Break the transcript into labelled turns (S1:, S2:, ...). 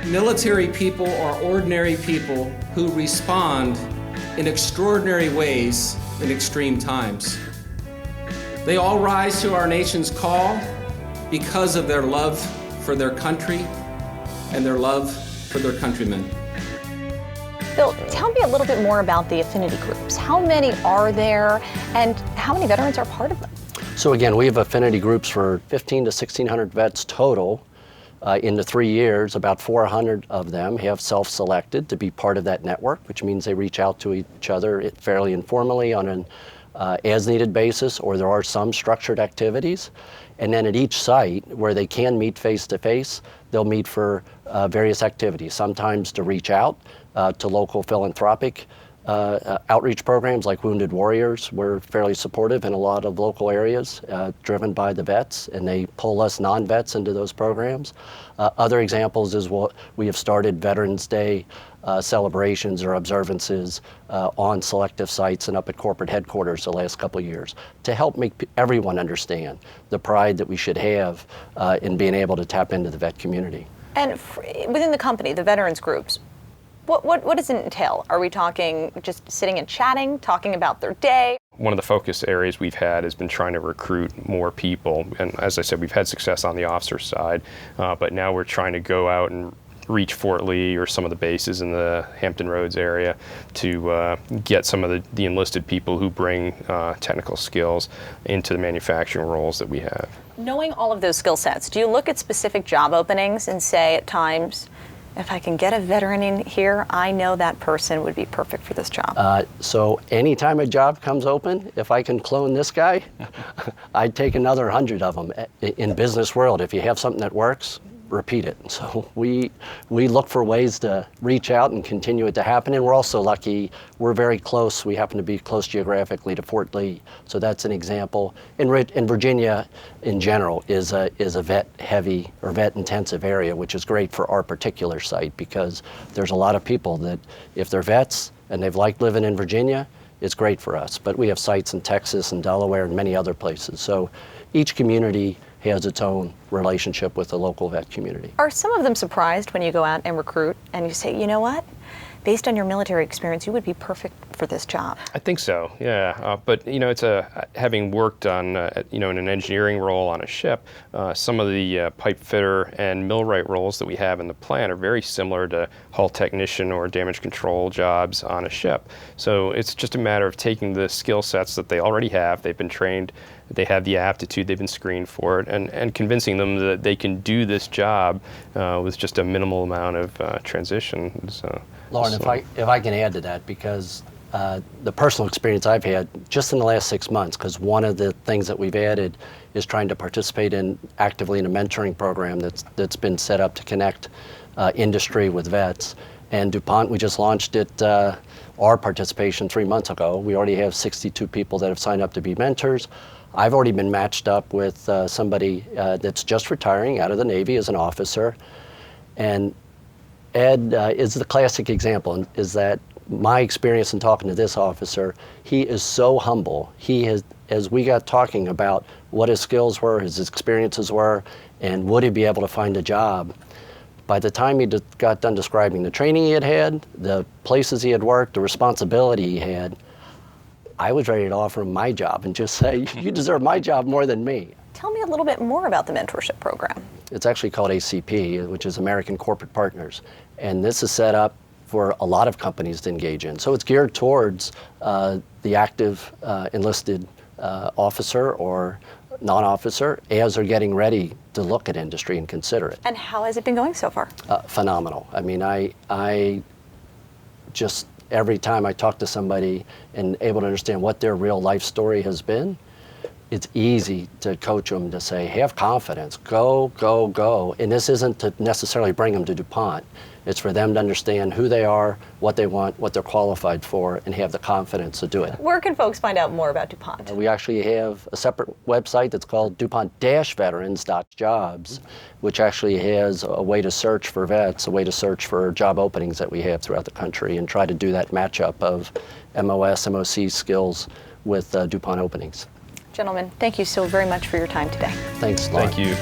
S1: Military people are ordinary people who respond in extraordinary ways in extreme times. They all rise to our nation's call because of their love for their country and their love for their countrymen.
S2: Bill, tell me a little bit more about the affinity groups. How many are there, and how many veterans are part of them?
S3: So again, we have affinity groups for 1,500 to 1,600 vets total. In the 3 years, about 400 of them have self-selected to be part of that network, which means they reach out to each other fairly informally on an as-needed basis, or there are some structured activities. And then at each site where they can meet face-to-face, they'll meet for various activities, sometimes to reach out to local philanthropic outreach programs like Wounded Warriors. We're fairly supportive in a lot of local areas, driven by the vets, and they pull us non-vets into those programs. Other examples is we have started Veterans Day celebrations or observances on selective sites and up at corporate headquarters the last couple of years to help make everyone understand the pride that we should have in being able to tap into the vet community.
S2: And within the company, the veterans groups, what does it entail? Are we talking just sitting and chatting, talking about their day?
S4: One of the focus areas we've had has been trying to recruit more people. And as I said, we've had success on the officer side, but now we're trying to go out and reach Fort Lee or some of the bases in the Hampton Roads area to get some of the enlisted people who bring technical skills into the manufacturing roles that we have.
S2: Knowing all of those skill sets, do you look at specific job openings and say at times, if I can get a veteran in here, I know that person would be perfect for this job?
S3: So anytime a job comes open, if I can clone this guy, I'd take another 100 of them. In business world, if you have something that works, repeat it. So we look for ways to reach out and continue it to happen. And we're also lucky, we're very close. We happen to be close geographically to Fort Lee. So that's an example. In Virginia, in general, is a vet-heavy or vet-intensive area, which is great for our particular site because there's a lot of people that, if they're vets and they've liked living in Virginia, it's great for us. But we have sites in Texas and Delaware and many other places. So each community has its own relationship with the local vet community.
S2: Are some of them surprised when you go out and recruit and you say, you know what, based on your military experience, you would be perfect for this job?
S4: I think so, yeah. But you know, it's having worked on in an engineering role on a ship, some of the pipe fitter and millwright roles that we have in the plant are very similar to hull technician or damage control jobs on a ship. So it's just a matter of taking the skill sets that they already have. They've been trained, they have the aptitude, they've been screened for it, and convincing them that they can do this job with just a minimal amount of transition.
S3: Lauren, if I can add to that, because the personal experience I've had just in the last 6 months, because one of the things that we've added is trying to participate actively in a mentoring program that's been set up to connect industry with vets. And DuPont, we just launched it, our participation 3 months ago. We already have 62 people that have signed up to be mentors. I've already been matched up with somebody that's just retiring out of the Navy as an officer. And Ed is the classic example, is that my experience in talking to this officer, he is so humble. He has, as we got talking about what his skills were, his experiences were, and would he be able to find a job, by the time he got done describing the training he had, the places he had worked, the responsibility he had, I was ready to offer him my job and just say, you deserve my job more than me.
S2: Tell me a little bit more about the mentorship program.
S3: It's actually called ACP, which is American Corporate Partners. And this is set up for a lot of companies to engage in. So it's geared towards the active enlisted officer or non-officer as they're getting ready to look at industry and consider it.
S2: And how has it been going so far?
S3: Phenomenal. I mean, I just, every time I talk to somebody and able to understand what their real life story has been, it's easy to coach them to say, have confidence, go, go, go. And this isn't to necessarily bring them to DuPont. It's for them to understand who they are, what they want, what they're qualified for, and have the confidence to do it.
S2: Where can folks find out more about DuPont?
S3: We actually have a separate website that's called DuPont-veterans.jobs, which actually has a way to search for vets, a way to search for job openings that we have throughout the country, and try to do that matchup of MOS, MOC skills with DuPont openings.
S2: Gentlemen, thank you so very much for your time today.
S3: Thanks, Lauren.
S4: Thank you.